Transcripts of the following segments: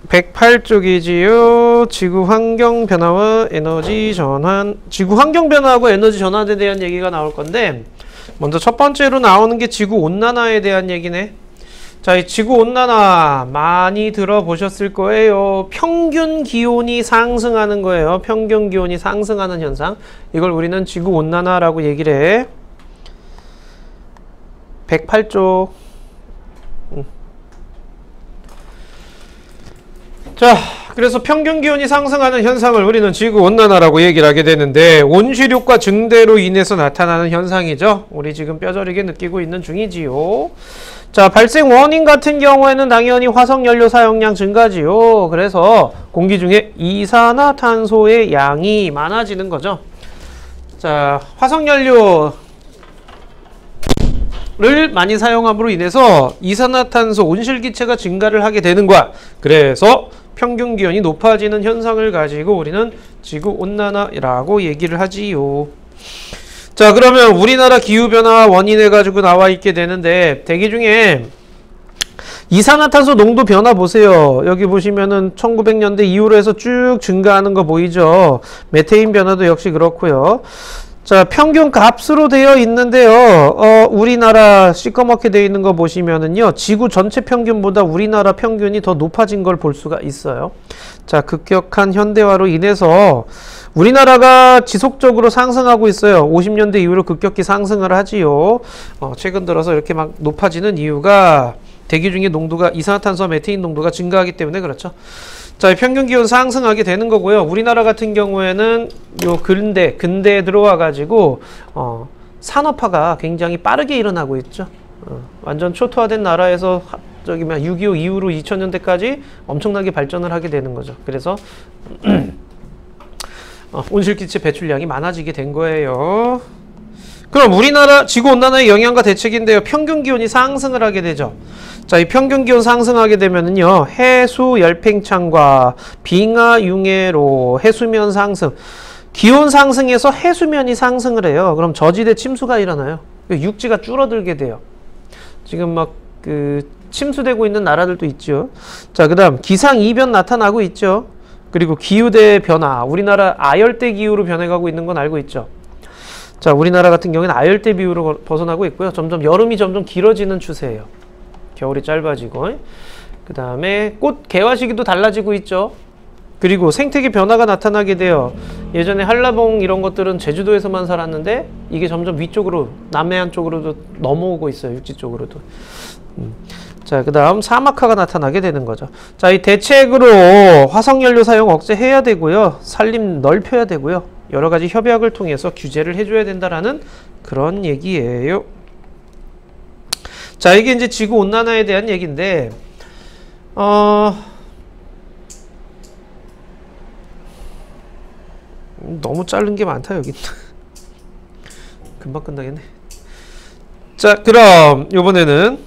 108쪽이지요. 지구 환경 변화와 에너지 전환. 지구 환경 변화하고 에너지 전환에 대한 얘기가 나올 건데, 먼저 첫 번째로 나오는 게 지구 온난화에 대한 얘기네. 자, 이 지구 온난화 많이 들어보셨을 거예요. 평균 기온이 상승하는 거예요. 평균 기온이 상승하는 현상. 이걸 우리는 지구 온난화라고 얘기를 해. 108쪽. 자, 그래서 평균 기온이 상승하는 현상을 우리는 지구 온난화라고 얘기를 하게 되는데, 온실효과 증대로 인해서 나타나는 현상이죠. 우리 지금 뼈저리게 느끼고 있는 중이지요. 자, 발생 원인 같은 경우에는 당연히 화석연료 사용량 증가지요. 그래서 공기 중에 이산화탄소의 양이 많아지는 거죠. 자, 화석연료를 많이 사용함으로 인해서 이산화탄소 온실기체가 증가를 하게 되는 거야. 그래서 평균 기온이 높아지는 현상을 가지고 우리는 지구온난화라고 얘기를 하지요. 자, 그러면 우리나라 기후변화 원인해 가지고 나와 있게 되는데, 대기 중에 이산화탄소 농도 변화 보세요. 여기 보시면은 1900년대 이후로 해서 쭉 증가하는 거 보이죠. 메테인 변화도 역시 그렇고요. 자, 평균 값으로 되어 있는데요. 우리나라 시꺼멓게 되어 있는 거 보시면은요, 지구 전체 평균보다 우리나라 평균이 더 높아진 걸 볼 수가 있어요. 자, 급격한 현대화로 인해서 우리나라가 지속적으로 상승하고 있어요. 50년대 이후로 급격히 상승을 하지요. 최근 들어서 이렇게 막 높아지는 이유가 대기 중에 농도가, 이산화탄소와 메테인 농도가 증가하기 때문에 그렇죠. 자, 평균 기온 상승하게 되는 거고요. 우리나라 같은 경우에는 요 근대에 들어와 가지고 산업화가 굉장히 빠르게 일어나고 있죠. 완전 초토화된 나라에서 6.25 이후로 2000년대까지 엄청나게 발전을 하게 되는 거죠. 그래서 온실기체 배출량이 많아지게 된 거예요. 그럼 우리나라 지구온난화의 영향과 대책인데요. 평균 기온이 상승을 하게 되죠. 자, 이 평균 기온 상승하게 되면은요, 해수 열팽창과 빙하 융해로 해수면 상승, 기온 상승에서 해수면이 상승을 해요. 그럼 저지대 침수가 일어나요. 육지가 줄어들게 돼요. 지금 막 침수되고 있는 나라들도 있죠. 자, 그다음 기상 이변 나타나고 있죠. 그리고 기후대 변화, 우리나라 아열대 기후로 변해가고 있는 건 알고 있죠. 자, 우리나라 같은 경우에는 아열대 비후로 벗어나고 있고요. 점점 여름이 점점 길어지는 추세예요. 겨울이 짧아지고, 그 다음에 꽃 개화 시기도 달라지고 있죠. 그리고 생태계 변화가 나타나게 돼요. 예전에 한라봉 이런 것들은 제주도에서만 살았는데 이게 점점 위쪽으로, 남해안 쪽으로도 넘어오고 있어요. 육지 쪽으로도. 자, 그 다음 사막화가 나타나게 되는 거죠. 자, 이 대책으로 화석연료 사용 억제해야 되고요. 산림 넓혀야 되고요. 여러 가지 협약을 통해서 규제를 해줘야 된다라는 그런 얘기예요. 자, 이게 이제 지구온난화에 대한 얘기인데, 너무 자른 게 많다, 여기. 금방 끝나겠네. 자, 그럼 이번에는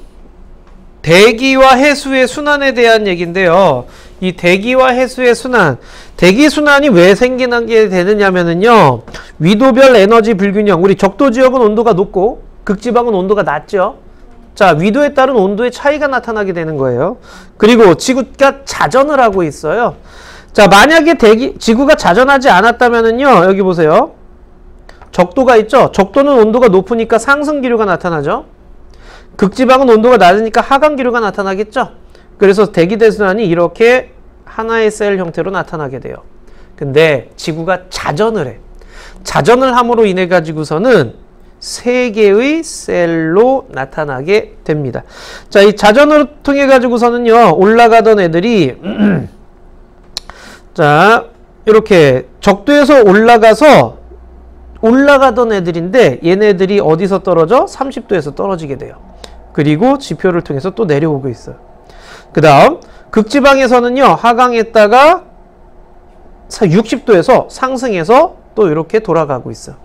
대기와 해수의 순환에 대한 얘기인데요. 이 대기와 해수의 순환, 대기순환이 왜 생기게 되느냐면은요, 위도별 에너지 불균형, 우리 적도 지역은 온도가 높고 극지방은 온도가 낮죠. 자, 위도에 따른 온도의 차이가 나타나게 되는 거예요. 그리고 지구가 자전을 하고 있어요. 자, 만약에 지구가 자전하지 않았다면은요, 여기 보세요. 적도가 있죠. 적도는 온도가 높으니까 상승 기류가 나타나죠. 극지방은 온도가 낮으니까 하강 기류가 나타나겠죠. 그래서 대기 대순환이 이렇게 하나의 셀 형태로 나타나게 돼요. 근데 지구가 자전을 해. 자전을 함으로 인해 가지고서는 세 개의 셀로 나타나게 됩니다. 자, 이 자전을 통해 가지고서는요, 올라가던 애들이 자, 이렇게 적도에서 올라가던 애들인데, 얘네들이 어디서 떨어져? 30도에서 떨어지게 돼요. 그리고 지표를 통해서 또 내려오고 있어요. 그 다음 극지방에서는요, 하강했다가 60도에서 상승해서 또 이렇게 돌아가고 있어요.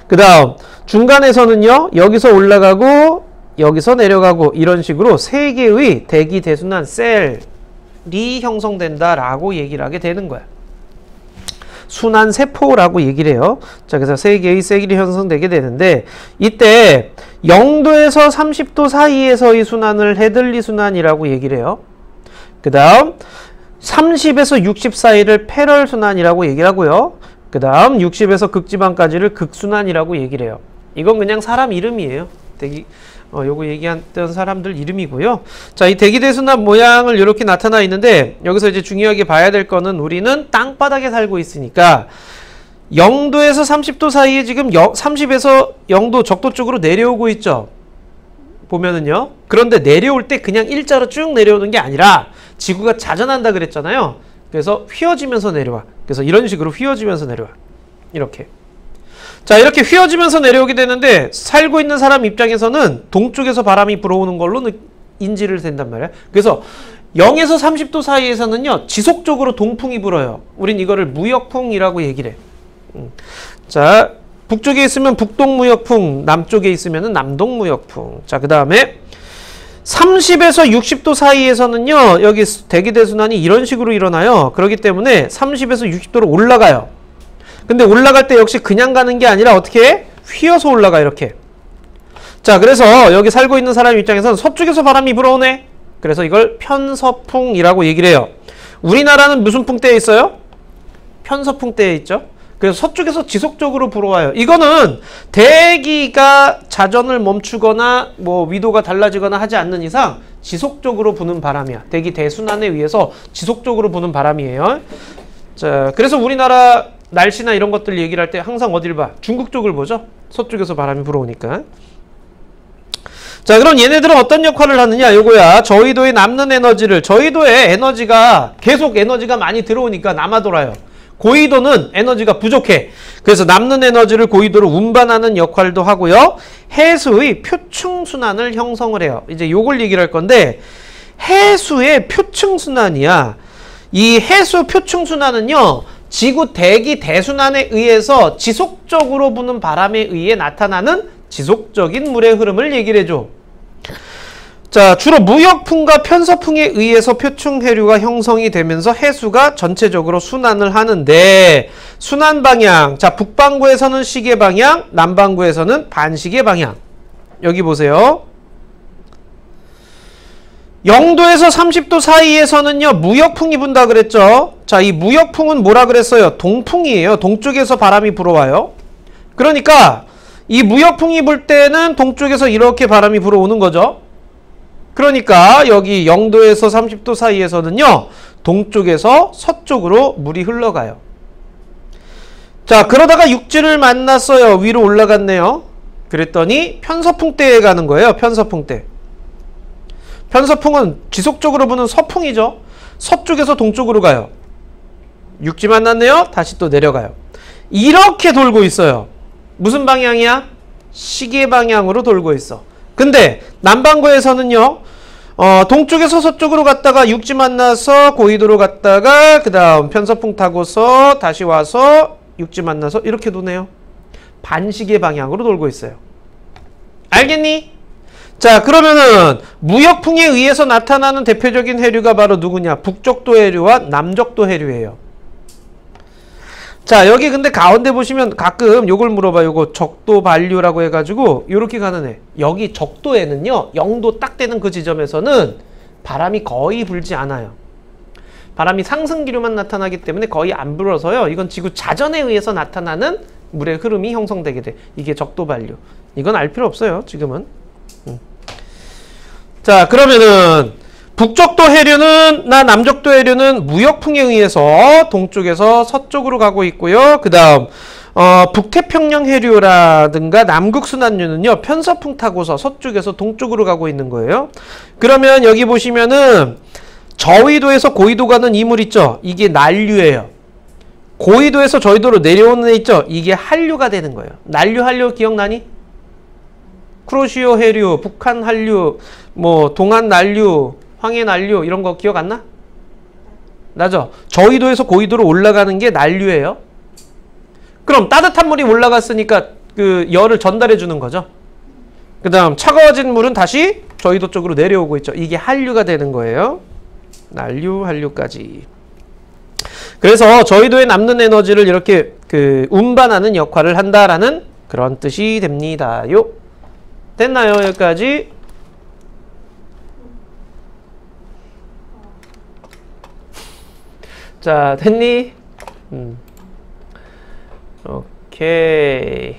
그 다음 중간에서는요, 여기서 올라가고 여기서 내려가고 이런 식으로 세 개의 대기 대순환 셀이 형성된다라고 얘기를 하게 되는 거야. 순환 세포라고 얘기를 해요. 자, 그래서 세 개의 셀이 형성되게 되는데, 이때 0도에서 30도 사이에서의 순환을 해들리 순환이라고 얘기를 해요. 그 다음 30에서 60 사이를 패럴순환이라고 얘기를 하고요. 그 다음 60에서 극지방까지를 극순환이라고 얘기를 해요. 이건 그냥 사람 이름이에요. 요거 얘기했던 사람들 이름이고요. 자, 이 대기대순환 모양을 이렇게 나타나 있는데 여기서 이제 중요하게 봐야 될 거는 우리는 땅바닥에 살고 있으니까 0도에서 30도 사이에 지금 30에서 0도 적도 쪽으로 내려오고 있죠. 보면은요. 그런데 내려올 때 그냥 일자로 쭉 내려오는 게 아니라 지구가 자전한다 그랬잖아요. 그래서 휘어지면서 내려와. 그래서 이런 식으로 휘어지면서 내려와. 이렇게. 자, 이렇게 휘어지면서 내려오게 되는데 살고 있는 사람 입장에서는 동쪽에서 바람이 불어오는 걸로 인지를 된단 말이야. 그래서 0에서 30도 사이에서는요. 지속적으로 동풍이 불어요. 우린 이거를 무역풍이라고 얘기를 해. 자, 북쪽에 있으면 북동무역풍, 남쪽에 있으면 남동무역풍. 자, 그 다음에 30에서 60도 사이에서는요. 여기 대기대순환이 이런 식으로 일어나요. 그렇기 때문에 30에서 60도로 올라가요. 근데 올라갈 때 역시 그냥 가는 게 아니라 어떻게 해? 휘어서 올라가 이렇게. 자, 그래서 여기 살고 있는 사람 입장에서는 서쪽에서 바람이 불어오네. 그래서 이걸 편서풍이라고 얘기를 해요. 우리나라는 무슨 풍대에 있어요? 편서풍대에 있죠. 그래서 서쪽에서 지속적으로 불어와요. 이거는 대기가 자전을 멈추거나 뭐 위도가 달라지거나 하지 않는 이상 지속적으로 부는 바람이야. 대기 대순환에 의해서 지속적으로 부는 바람이에요. 자, 그래서 우리나라 날씨나 이런 것들 얘기를 할 때 항상 어딜 봐? 중국 쪽을 보죠. 서쪽에서 바람이 불어오니까. 자, 그럼 얘네들은 어떤 역할을 하느냐? 요거야. 저위도에 남는 에너지를, 저위도에 에너지가 계속 에너지가 많이 들어오니까 남아 돌아요. 고위도는 에너지가 부족해. 그래서 남는 에너지를 고위도로 운반하는 역할도 하고요. 해수의 표층순환을 형성을 해요. 이제 요걸 얘기를 할 건데 해수의 표층순환이야. 이 해수 표층순환은요. 지구 대기 대순환에 의해서 지속적으로 부는 바람에 의해 나타나는 지속적인 물의 흐름을 얘기를 해줘. 자, 주로 무역풍과 편서풍에 의해서 표층해류가 형성이 되면서 해수가 전체적으로 순환을 하는데 순환 방향, 자, 북반구에서는 시계 방향, 남반구에서는 반시계 방향. 여기 보세요. 0도에서 30도 사이에서는요 무역풍이 분다 그랬죠. 자, 이 무역풍은 뭐라 그랬어요? 동풍이에요. 동쪽에서 바람이 불어와요. 그러니까 이 무역풍이 불 때는 동쪽에서 이렇게 바람이 불어오는 거죠. 그러니까 여기 0도에서 30도 사이에서는요 동쪽에서 서쪽으로 물이 흘러가요. 자, 그러다가 육지를 만났어요. 위로 올라갔네요. 그랬더니 편서풍대에 가는 거예요. 편서풍대. 편서풍은 지속적으로 부는 서풍이죠. 서쪽에서 동쪽으로 가요. 육지 만났네요. 다시 또 내려가요. 이렇게 돌고 있어요. 무슨 방향이야? 시계 방향으로 돌고 있어. 근데 남반구에서는요. 동쪽에서 서쪽으로 갔다가 육지 만나서 고위도로 갔다가 그 다음 편서풍 타고서 다시 와서 육지 만나서 이렇게 도네요. 반시계 방향으로 돌고 있어요. 알겠니? 자, 그러면은 무역풍에 의해서 나타나는 대표적인 해류가 바로 누구냐? 북적도 해류와 남적도 해류예요. 자, 여기 근데 가운데 보시면 가끔 요걸 물어봐. 요거 적도 반류라고 해가지고 요렇게 가는 애. 여기 적도에는요 0도 딱 되는 그 지점에서는 바람이 거의 불지 않아요. 바람이 상승기류만 나타나기 때문에 거의 안 불어서요. 이건 지구 자전에 의해서 나타나는 물의 흐름이 형성되게 돼. 이게 적도 반류. 이건 알 필요 없어요 지금은. 자, 그러면은 북적도 해류는 남적도 해류는 무역풍에 의해서 동쪽에서 서쪽으로 가고 있고요. 그 다음 북태평양 해류라든가 남극순환류는요 편서풍 타고서 서쪽에서 동쪽으로 가고 있는 거예요. 그러면 여기 보시면은 저위도에서 고위도 가는 이물 있죠. 이게 난류예요. 고위도에서 저위도로 내려오는 애 있죠. 이게 한류가 되는 거예요. 난류 한류 기억나니? 쿠로시오 해류, 북한 한류, 뭐 동안 난류, 황해 난류 이런 거 기억 안 나? 나죠? 저위도에서 고위도로 올라가는 게 난류예요. 그럼 따뜻한 물이 올라갔으니까 그 열을 전달해 주는 거죠. 그 다음 차가워진 물은 다시 저위도 쪽으로 내려오고 있죠. 이게 한류가 되는 거예요. 난류, 한류까지. 그래서 저위도에 남는 에너지를 이렇게 운반하는 역할을 한다라는 그런 뜻이 됩니다요. 됐나요? 여기까지? 자, 됐니? 오케이.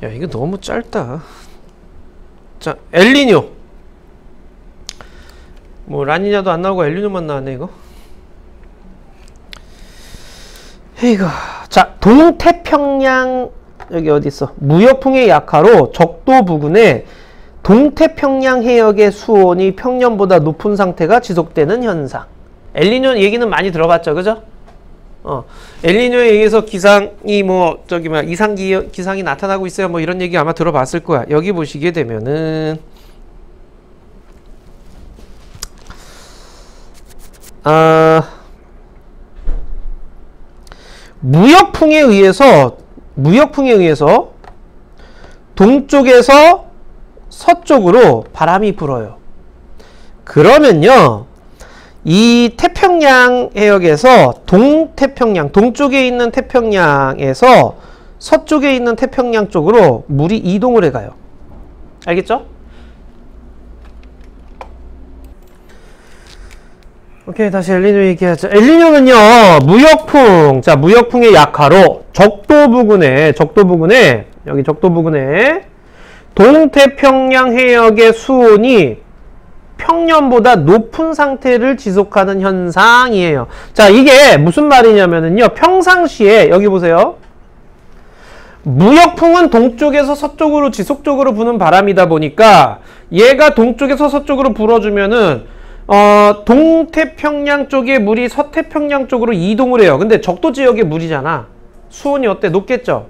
야, 이거 너무 짧다. 자, 엘니뇨. 뭐 라니냐도 안 나오고 엘니뇨만 나왔네 이거. 이거. 자, 동태평양 여기 어디 있어? 무역풍의 약화로 적도 부근에 동태평양 해역의 수온이 평년보다 높은 상태가 지속되는 현상. 엘니뇨 얘기는 많이 들어봤죠, 그죠? 엘니뇨에 의해서 기상이 뭐 저기 막 이상 기상이 나타나고 있어요. 뭐 이런 얘기 아마 들어봤을 거야. 여기 보시게 되면은 무역풍에 의해서 동쪽에서 서쪽으로 바람이 불어요. 그러면요, 이 태평양 해역에서 동태평양, 동쪽에 있는 태평양에서 서쪽에 있는 태평양 쪽으로 물이 이동을 해가요. 알겠죠? 오케이, 다시 엘니뇨 얘기하자. 엘니뇨는요, 무역풍. 자, 무역풍의 약화로 적도 부근에 여기 적도 부근에 동태평양 해역의 수온이 평년보다 높은 상태를 지속하는 현상이에요. 자, 이게 무슨 말이냐면은요, 평상시에 여기 보세요. 무역풍은 동쪽에서 서쪽으로 지속적으로 부는 바람이다 보니까 얘가 동쪽에서 서쪽으로 불어주면은 동태평양 쪽의 물이 서태평양 쪽으로 이동을 해요. 근데 적도 지역의 물이잖아. 수온이 어때? 높겠죠?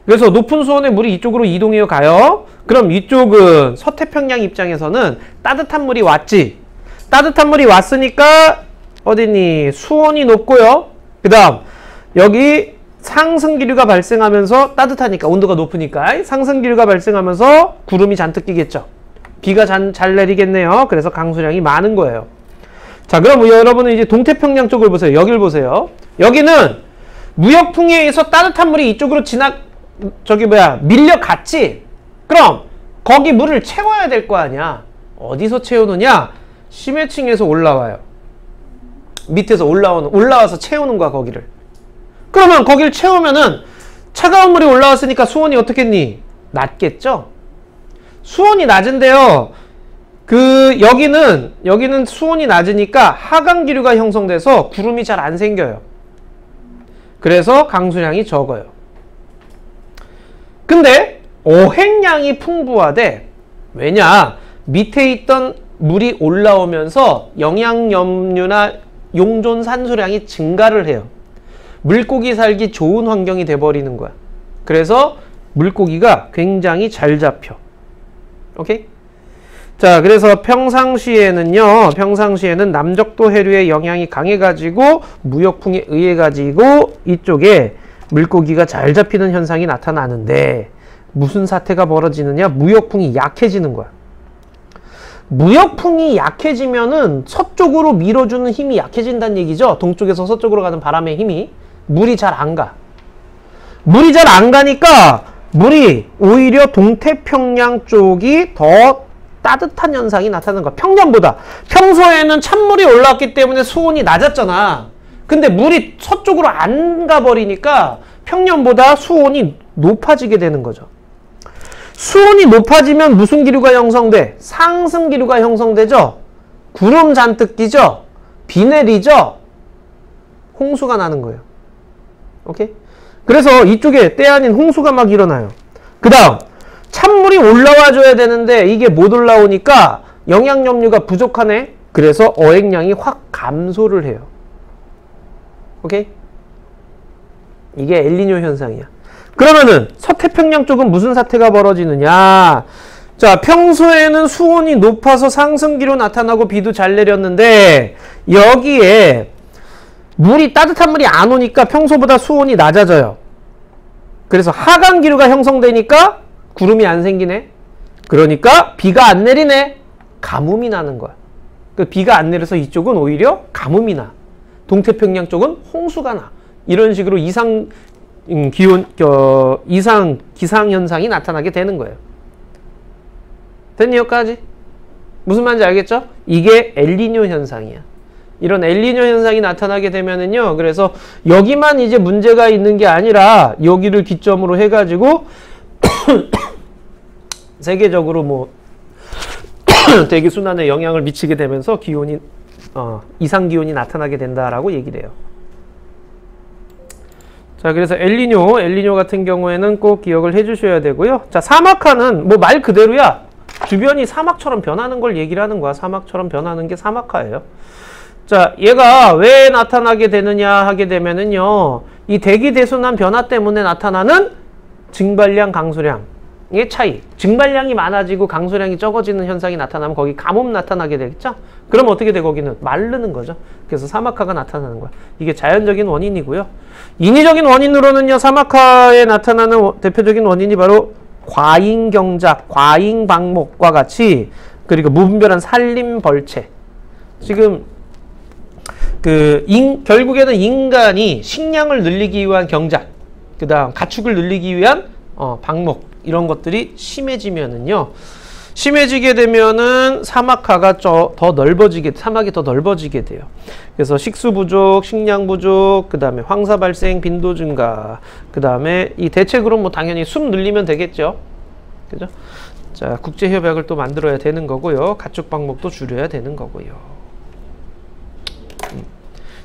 그래서 높은 수온의 물이 이쪽으로 이동해요 가요. 그럼 이쪽은 서태평양 입장에서는 따뜻한 물이 왔지. 따뜻한 물이 왔으니까 어디니? 수온이 높고요. 그 다음 여기 상승기류가 발생하면서 따뜻하니까 온도가 높으니까 상승기류가 발생하면서 구름이 잔뜩 끼겠죠. 비가 잘 내리겠네요. 그래서 강수량이 많은 거예요. 자, 그럼 여러분은 이제 동태평양 쪽을 보세요. 여길 보세요. 여기는 무역풍에 의해서 따뜻한 물이 이쪽으로 밀려갔지? 그럼 거기 물을 채워야 될 거 아니야. 어디서 채우느냐? 심해층에서 올라와요. 밑에서 올라와서 채우는 거야, 거기를. 그러면 거기를 채우면은 차가운 물이 올라왔으니까 수온이 어떻겠니? 낮겠죠? 수온이 낮은데요. 여기는 수온이 낮으니까 하강기류가 형성돼서 구름이 잘 안 생겨요. 그래서 강수량이 적어요. 근데 어획량이 풍부하대. 왜냐? 밑에 있던 물이 올라오면서 영양염류나 용존 산소량이 증가를 해요. 물고기 살기 좋은 환경이 돼버리는 거야. 그래서 물고기가 굉장히 잘 잡혀. 오케이? 자, 그래서 평상시에는 남적도 해류의 영향이 강해가지고 무역풍에 의해가지고 이쪽에 물고기가 잘 잡히는 현상이 나타나는데 무슨 사태가 벌어지느냐? 무역풍이 약해지는 거야. 무역풍이 약해지면은 서쪽으로 밀어주는 힘이 약해진다는 얘기죠. 동쪽에서 서쪽으로 가는 바람의 힘이. 물이 잘 안 가. 물이 잘 안 가니까 물이 오히려 동태평양 쪽이 더 따뜻한 현상이 나타나는 거야. 평년보다. 평소에는 찬물이 올라왔기 때문에 수온이 낮았잖아. 근데 물이 서쪽으로 안 가버리니까 평년보다 수온이 높아지게 되는 거죠. 수온이 높아지면 무슨 기류가 형성돼? 상승 기류가 형성되죠? 구름 잔뜩 끼죠? 비 내리죠? 홍수가 나는 거예요. 오케이? 그래서 이쪽에 때 아닌 홍수가 막 일어나요. 그 다음 찬물이 올라와 줘야 되는데 이게 못 올라오니까 영양염류가 부족하네. 그래서 어획량이 확 감소를 해요. 오케이? 이게 엘니뇨 현상이야. 그러면은 서태평양 쪽은 무슨 사태가 벌어지느냐? 자, 평소에는 수온이 높아서 상승기로 나타나고 비도 잘 내렸는데 여기에 따뜻한 물이 안 오니까 평소보다 수온이 낮아져요. 그래서 하강기류가 형성되니까 구름이 안 생기네. 그러니까 비가 안 내리네. 가뭄이 나는 거야. 비가 안 내려서 이쪽은 오히려 가뭄이 나. 동태평양 쪽은 홍수가 나. 이런 식으로 이상 기상 현상이 나타나게 되는 거예요. 됐니 여기까지? 무슨 말인지 알겠죠? 이게 엘니뇨 현상이야. 이런 엘니뇨 현상이 나타나게 되면은요. 그래서 여기만 이제 문제가 있는 게 아니라 여기를 기점으로 해가지고 세계적으로 뭐 대기 순환에 영향을 미치게 되면서 기온이 이상 기온이 나타나게 된다라고 얘기를 해요. 자, 그래서 엘니뇨 같은 경우에는 꼭 기억을 해주셔야 되고요. 자, 사막화는 뭐 말 그대로야. 주변이 사막처럼 변하는 걸 얘기를 하는 거야. 사막처럼 변하는 게 사막화예요. 자, 얘가 왜 나타나게 되느냐 하게 되면은요, 이 대기 대순환 변화 때문에 나타나는 증발량, 강수량의 차이. 증발량이 많아지고 강수량이 적어지는 현상이 나타나면 거기 가뭄 나타나게 되겠죠? 그럼 어떻게 돼? 거기는 마르는 거죠. 그래서 사막화가 나타나는 거야. 이게 자연적인 원인이고요. 인위적인 원인으로는요, 사막화에 나타나는 대표적인 원인이 바로 과잉경작, 과잉방목과 같이, 그리고 무분별한 산림벌채. 지금 결국에는 인간이 식량을 늘리기 위한 경작, 그 다음 가축을 늘리기 위한 방목, 이런 것들이 심해지면은요, 심해지게 되면은 사막화가 사막이 더 넓어지게 돼요. 그래서 식수 부족, 식량 부족, 그 다음에 황사 발생 빈도 증가, 그 다음에 이 대책으로 뭐 당연히 숲 늘리면 되겠죠. 그죠? 자, 국제협약을 또 만들어야 되는 거고요. 가축 방목도 줄여야 되는 거고요.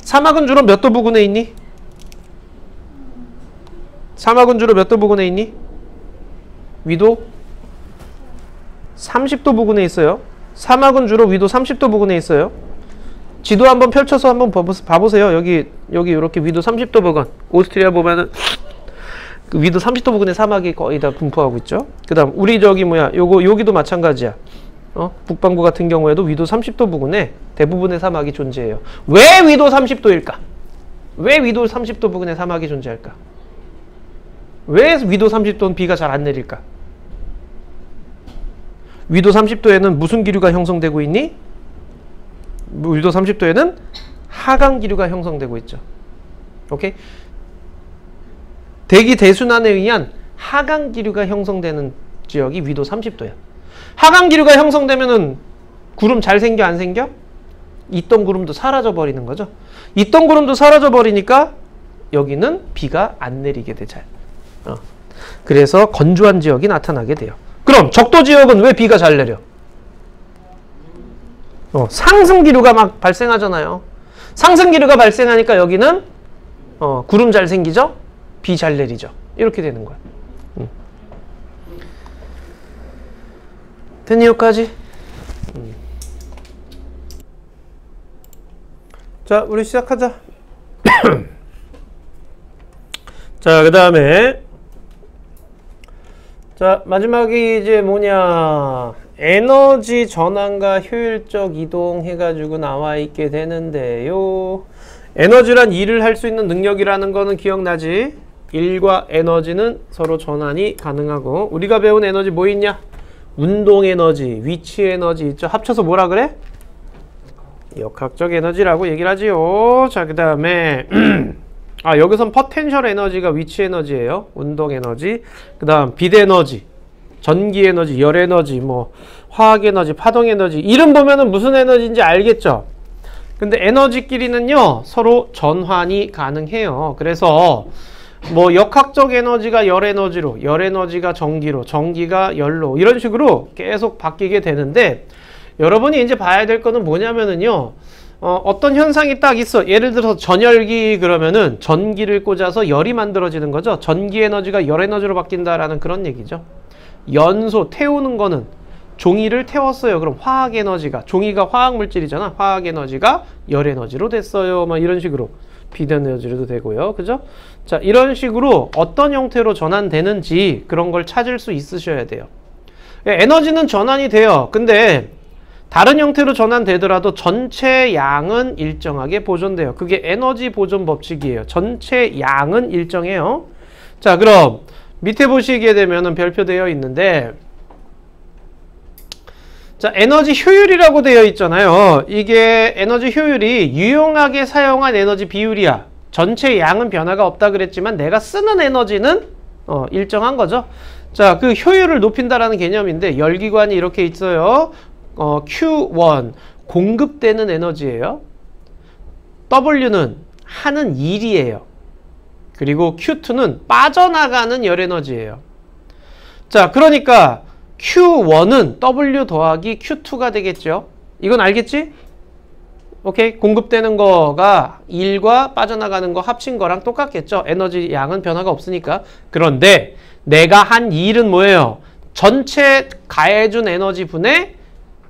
사막은 주로 몇 도 부근에 있니? 사막은 주로 몇 도 부근에 있니? 위도 30도 부근에 있어요. 사막은 주로 위도 30도 부근에 있어요. 지도 한번 펼쳐서 한번 봐보세요. 여기 이렇게 위도 30도 부근. 오스트리아 보면은 그 위도 30도 부근의 사막이 거의 다 분포하고 있죠. 그 다음 우리 여기도 마찬가지야. 북반구 같은 경우에도 위도 30도 부근에 대부분의 사막이 존재해요. 왜 위도 30도일까? 왜 위도 30도 부근에 사막이 존재할까? 왜 위도 30도는 비가 잘 안 내릴까? 위도 30도에는 무슨 기류가 형성되고 있니? 위도 30도에는 하강 기류가 형성되고 있죠. 오케이? 대기 대순환에 의한 하강 기류가 형성되는 지역이 위도 30도야. 하강 기류가 형성되면은 구름 잘 생겨, 안 생겨? 있던 구름도 사라져 버리는 거죠. 있던 구름도 사라져 버리니까 여기는 비가 안 내리게 돼, 잘. 그래서 건조한 지역이 나타나게 돼요. 그럼 적도 지역은 왜 비가 잘 내려? 상승 기류가 막 발생하잖아요. 상승 기류가 발생하니까 여기는 구름 잘 생기죠? 비 잘 내리죠. 이렇게 되는 거야. 됐니, 여기까지? 자, 우리 시작하자. 자, 그 다음에 자, 마지막이 이제 뭐냐, 에너지 전환과 효율적 이동 해가지고 나와 있게 되는데요. 에너지란 일을 할 수 있는 능력이라는 거는 기억나지? 일과 에너지는 서로 전환이 가능하고, 우리가 배운 에너지 뭐 있냐? 운동 에너지, 위치 에너지 있죠? 합쳐서 뭐라 그래? 역학적 에너지라고 얘기를 하지요. 자, 그 다음에 여기선 포텐셜 에너지가 위치 에너지예요. 운동 에너지. 그 다음 빛 에너지, 전기 에너지, 열 에너지, 뭐 화학 에너지, 파동 에너지. 이름 보면은 무슨 에너지인지 알겠죠? 근데 에너지끼리는요, 서로 전환이 가능해요. 그래서 뭐 역학적 에너지가 열 에너지로, 열 에너지가 전기로, 전기가 열로, 이런 식으로 계속 바뀌게 되는데, 여러분이 이제 봐야 될 거는 뭐냐면은요, 어떤 현상이 딱 있어. 예를 들어서 전열기 그러면은 전기를 꽂아서 열이 만들어지는 거죠. 전기 에너지가 열 에너지로 바뀐다라는 그런 얘기죠. 연소, 태우는 거는 종이를 태웠어요. 그럼 화학 에너지가, 종이가 화학 물질이잖아. 화학 에너지가 열 에너지로 됐어요. 막 이런 식으로 빛 에너지로도 되고요. 그죠? 자, 이런 식으로 어떤 형태로 전환되는지 그런 걸 찾을 수 있으셔야 돼요. 에너지는 전환이 돼요. 근데 다른 형태로 전환되더라도 전체 양은 일정하게 보존돼요. 그게 에너지 보존 법칙이에요. 전체 양은 일정해요. 자, 그럼 밑에 보시게 되면은 별표되어 있는데, 자, 에너지 효율이라고 되어 있잖아요. 이게 에너지 효율이 유용하게 사용한 에너지 비율이야. 전체 양은 변화가 없다 그랬지만 내가 쓰는 에너지는 일정한 거죠. 자, 그 효율을 높인다라는 개념인데, 열기관이 이렇게 있어요. Q1 공급되는 에너지예요. W는 하는 일이에요. 그리고 Q2는 빠져나가는 열 에너지예요. 자, 그러니까 Q1은 W 더하기 Q2가 되겠죠. 이건 알겠지? 오케이? 공급되는 거가 일과 빠져나가는 거 합친 거랑 똑같겠죠. 에너지 양은 변화가 없으니까. 그런데 내가 한 일은 뭐예요? 전체 가해준 에너지 분의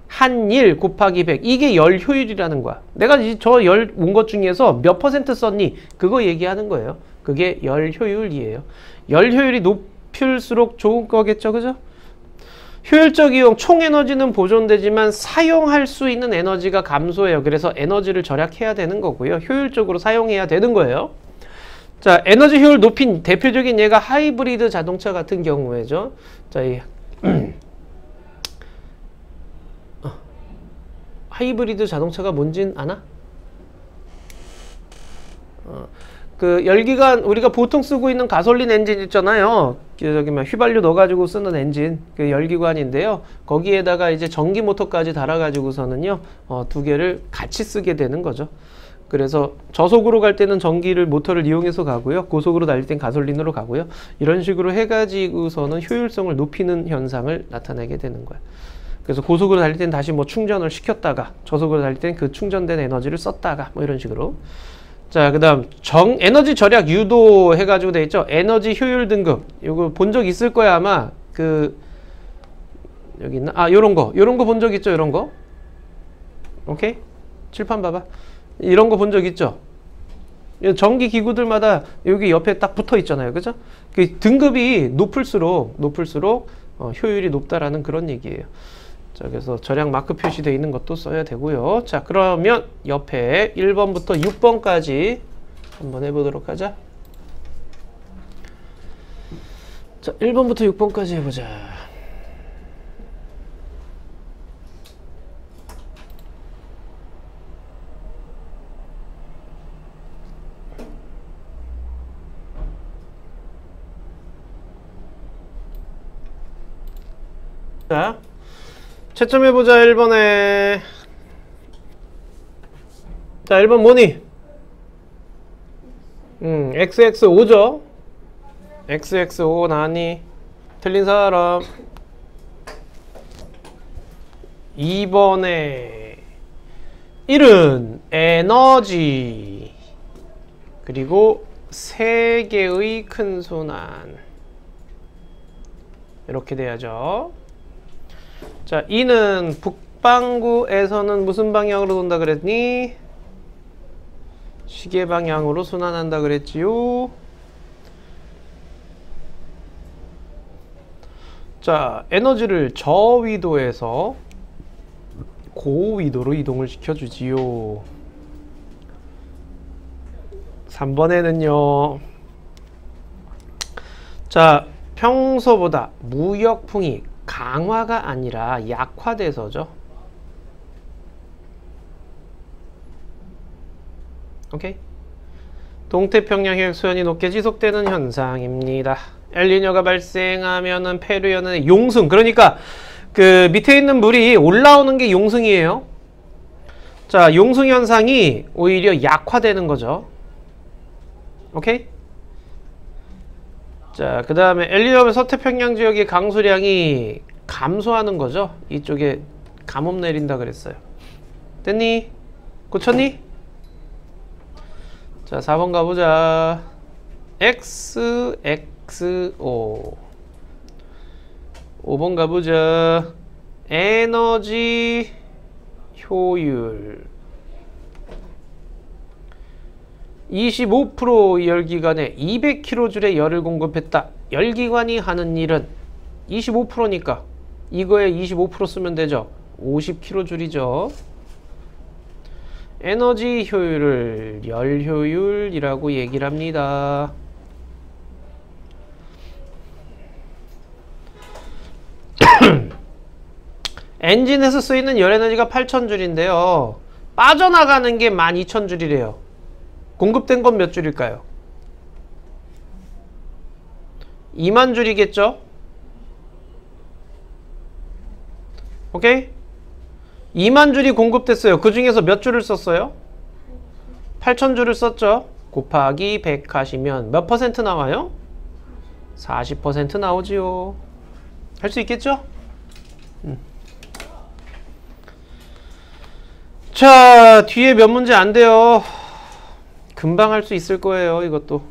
한 일 곱하기 100. 이게 열 효율이라는 거야. 내가 저 열 온 것 중에서 몇 퍼센트 썼니? 그거 얘기하는 거예요. 그게 열 효율이에요. 열 효율이 높을수록 좋은 거겠죠. 그죠? 효율적 이용, 총 에너지는 보존되지만 사용할 수 있는 에너지가 감소해요. 그래서 에너지를 절약해야 되는 거고요. 효율적으로 사용해야 되는 거예요. 자, 에너지 효율 높인 대표적인 예가 하이브리드 자동차 같은 경우에죠. 자, 이 하이브리드 자동차가 뭔진 아나? 그 열기관 우리가 보통 쓰고 있는 가솔린 엔진 있잖아요. 저기 막 휘발유 넣어가지고 쓰는 엔진 그 열기관인데요. 거기에다가 이제 전기 모터까지 달아가지고서는요 두 개를 같이 쓰게 되는 거죠. 그래서 저속으로 갈 때는 전기를 모터를 이용해서 가고요. 고속으로 달릴 땐 가솔린으로 가고요. 이런 식으로 해가지고서는 효율성을 높이는 현상을 나타내게 되는 거예요. 그래서 고속으로 달릴 땐 다시 뭐 충전을 시켰다가 저속으로 달릴 땐 그 충전된 에너지를 썼다가 뭐 이런 식으로. 자, 그 다음 에너지 절약 유도 해가지고 돼 있죠. 에너지 효율 등급 이거 본 적 있을 거야 아마. 그 여기 있나? 아, 요런 거 본 적 있죠. 요런 거. 오케이? 칠판 봐봐. 이런 거 본 적 있죠. 전기 기구들마다 여기 옆에 딱 붙어 있잖아요. 그죠? 그 등급이 높을수록 효율이 높다라는 그런 얘기예요. 자, 그래서 절약 마크 표시되어 있는 것도 써야 되고요. 자, 그러면 옆에 1번부터 6번까지 한번 해보도록 하자. 자, 1번부터 6번까지 해보자. 자, 채점해보자. 1번에 자, 1번 뭐니? XX5죠? XX5 나니? 틀린 사람. 2번에 1은 에너지 그리고 세개의 큰 순환 이렇게 돼야죠. 자, 2는 북반구에서는 무슨 방향으로 돈다 그랬니? 시계 방향으로 순환한다 그랬지요. 자, 에너지를 저위도에서 고위도로 이동을 시켜주지요. 3번에는요. 자, 평소보다 무역풍이 강화가 아니라 약화돼서죠. 오케이? 동태평양 해역 수온이 높게 지속되는 현상입니다. 엘니뇨가 발생하면은 페르연의 용승, 그러니까 그 밑에 있는 물이 올라오는 게 용승이에요. 자, 용승 현상이 오히려 약화되는 거죠. 오케이? 자, 그 다음에 엘니뇨면 서태평양 지역의 강수량이 감소하는 거죠. 이쪽에 가뭄 내린다 그랬어요. 됐니? 고쳤니? 자, 4번 가보자. XXO. 5번 가보자. 에너지 효율 25% 열기관에 200kJ의 열을 공급했다. 열기관이 하는 일은 25%니까 이거에 25% 쓰면 되죠. 50kJ이죠. 에너지 효율을 열 효율이라고 얘기를 합니다. 엔진에서 쓰이는 열 에너지가 8000J인데요. 빠져나가는 게 12000J래요. 공급된 건 몇 줄일까요? 20,000J겠죠? 오케이? 2만 줄이 공급됐어요. 그 중에서 몇 줄을 썼어요? 8천 줄을 썼죠. 곱하기 100 하시면 몇 퍼센트 나와요? 40% 나오지요. 할 수 있겠죠? 자, 뒤에 몇 문제 안 돼요. 금방 할 수 있을 거예요, 이것도.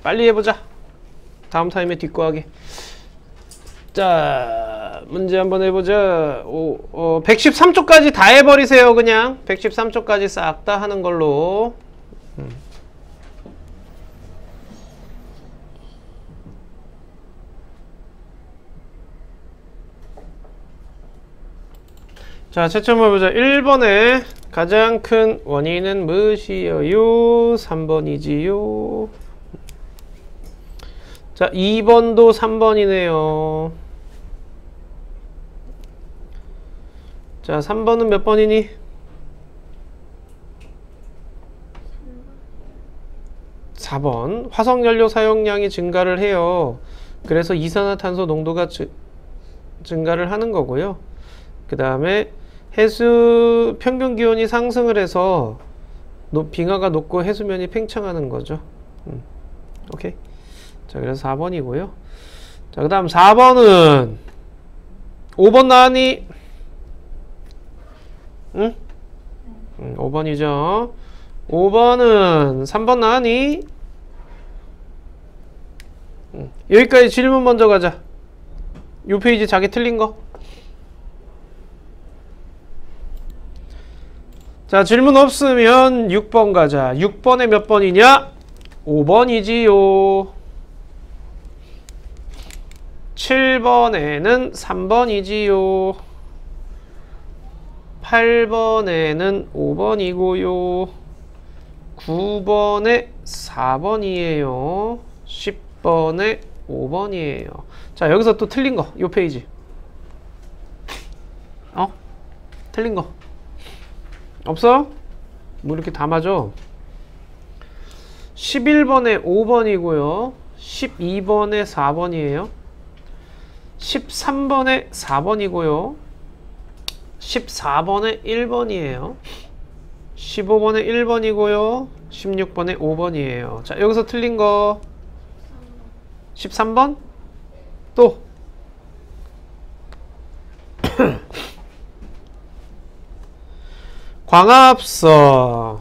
빨리 해보자. 다음 타임에 뒷거하기. 자, 문제 한번 해보자. 113쪽까지 다 해버리세요, 그냥. 113쪽까지 싹 다 하는 걸로. 자, 채점을 보자. 1번에 가장 큰 원인은 무엇이에요? 3번이지요. 자, 2번도 3번이네요. 자, 3번은 몇 번이니? 4번. 화석연료 사용량이 증가를 해요. 그래서 이산화탄소 농도가 증가를 하는 거고요. 그 다음에 해수 평균 기온이 상승을 해서 빙하가 녹고 해수면이 팽창하는 거죠. 오케이. 자, 그래서 4번이고요. 자, 그 다음 4번은 5번 나왔니? 응? 5번이죠. 5번은 3번 나왔니? 여기까지 질문 먼저 가자. 요 페이지 자기 틀린 거. 자, 질문 없으면 6번 가자. 6번에 몇 번이냐? 5번이지요. 7번에는 3번이지요. 8번에는 5번이고요. 9번에 4번이에요. 10번에 5번이에요. 자, 여기서 또 틀린 거. 요 페이지. 틀린 거. 없어? 뭐 이렇게 다 맞아? 11번에 5번이고요. 12번에 4번이에요. 13번에 4번이고요. 14번에 1번이에요. 15번에 1번이고요. 16번에 5번이에요. 자, 여기서 틀린 거 13번? 또 광합성.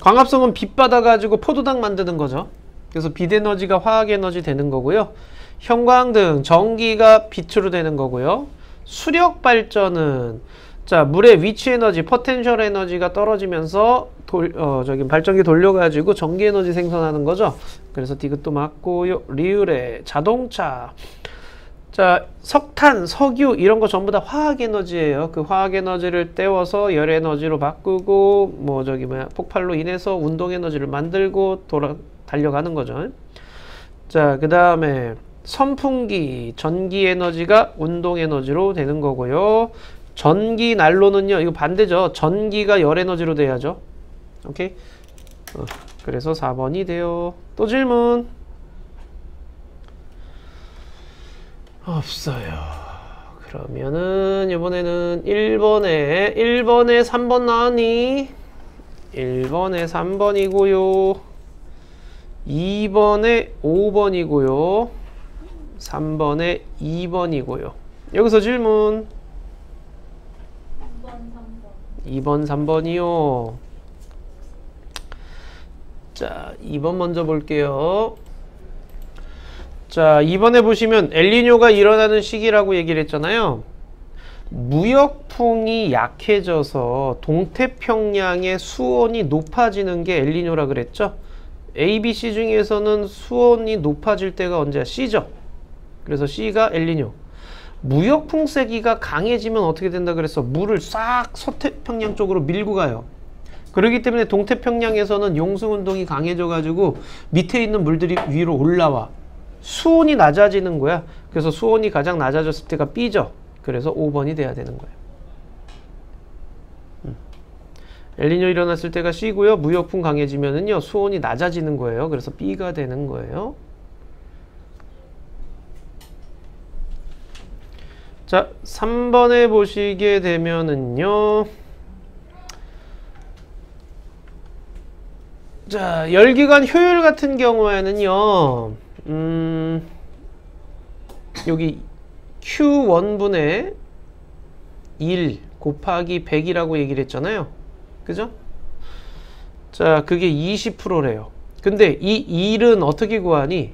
광합성은 빛 받아가지고 포도당 만드는 거죠. 그래서 빛에너지가 화학에너지 되는 거고요. 형광등, 전기가 빛으로 되는 거고요. 수력발전은 자, 물의 위치에너지, 포텐셜 에너지가 떨어지면서 발전기 돌려가지고 전기에너지 생성하는 거죠. 그래서 디귿도 맞고요. 리을에 자동차. 자, 석탄, 석유 이런 거 전부 다 화학에너지예요. 그 화학에너지를 떼워서 열에너지로 바꾸고 폭발로 인해서 운동에너지를 만들고 달려가는 거죠. 자, 그 다음에 선풍기, 전기에너지가 운동에너지로 되는 거고요. 전기 난로는요, 이거 반대죠. 전기가 열에너지로 돼야죠. 오케이? 그래서 4번이 돼요. 또 질문? 없어요. 그러면은 이번에는 1번에 3번 나왔니? 1번에 3번이고요. 2번에 5번이고요. 3번에 2번이고요. 여기서 질문. 2번, 3번이요. 자, 2번 먼저 볼게요. 자, 2번에 보시면 엘니뇨가 일어나는 시기라고 얘기를 했잖아요. 무역풍이 약해져서 동태평양의 수온이 높아지는 게 엘니뇨라 그랬죠. A, B, C 중에서는 수온이 높아질 때가 언제야? C죠. 그래서 C가 엘니뇨. 무역풍 세기가 강해지면 어떻게 된다 그랬어? 물을 싹 서태평양 쪽으로 밀고 가요. 그렇기 때문에 동태평양에서는 용수운동이 강해져 가지고 밑에 있는 물들이 위로 올라와. 수온이 낮아지는 거야. 그래서 수온이 가장 낮아졌을 때가 B죠. 그래서 5번이 돼야 되는 거예요. 엘니뇨 일어났을 때가 C고요. 무역풍 강해지면은요, 수온이 낮아지는 거예요. 그래서 B가 되는 거예요. 자, 3번에 보시게 되면은요. 자, 열기관 효율 같은 경우에는요. 여기 Q1분의 1 곱하기 100이라고 얘기를 했잖아요. 그죠? 자, 그게 20%래요. 근데 이 1은 어떻게 구하니?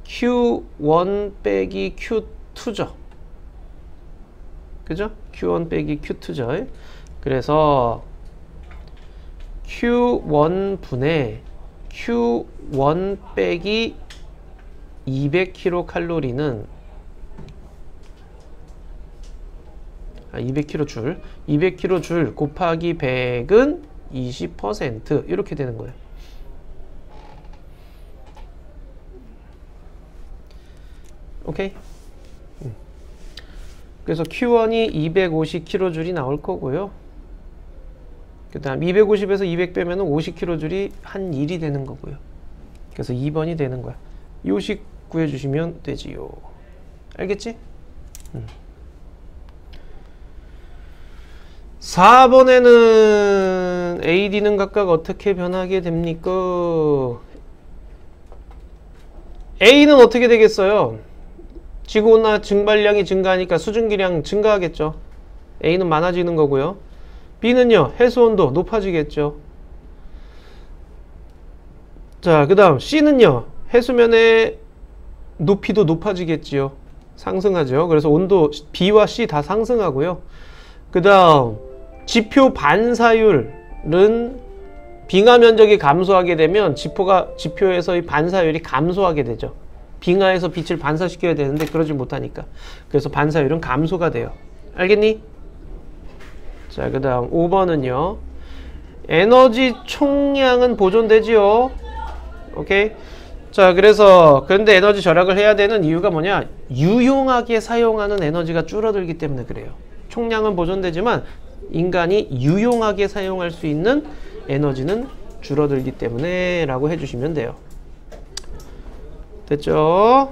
Q1 빼기 Q2죠. 그죠? Q1 빼기 Q2죠. 그래서 Q1분의 Q1 빼기 200kcal는 200kJ 200kJ 곱하기 100은 20% 이렇게 되는 거예요. 오케이? 그래서 Q1이 250kJ이 나올 거고요. 그 다음 250에서 200 빼면 50kJ이 한 1이 되는 거고요. 그래서 2번이 되는 거야. 요식 구해주시면 되지요. 알겠지? 4번에는 AD는 각각 어떻게 변하게 됩니까? A는 어떻게 되겠어요? 지구온난화 증발량이 증가하니까 수증기량 증가하겠죠. A는 많아지는 거고요. B는요, 해수온도 높아지겠죠. 자, 그 다음 C는요, 해수면의 높이도 높아지겠지요. 상승하죠. 그래서 온도 B와 C 다 상승하고요. 그 다음 지표 반사율은 빙하 면적이 감소하게 되면 지표에서의 반사율이 감소하게 되죠. 빙하에서 빛을 반사시켜야 되는데 그러지 못하니까. 그래서 반사율은 감소가 돼요. 알겠니? 자, 그 다음 5번은요. 에너지 총량은 보존되지요. 오케이? 자, 그런데 에너지 절약을 해야 되는 이유가 뭐냐? 유용하게 사용하는 에너지가 줄어들기 때문에 그래요. 총량은 보존되지만 인간이 유용하게 사용할 수 있는 에너지는 줄어들기 때문에 라고 해주시면 돼요. 됐죠?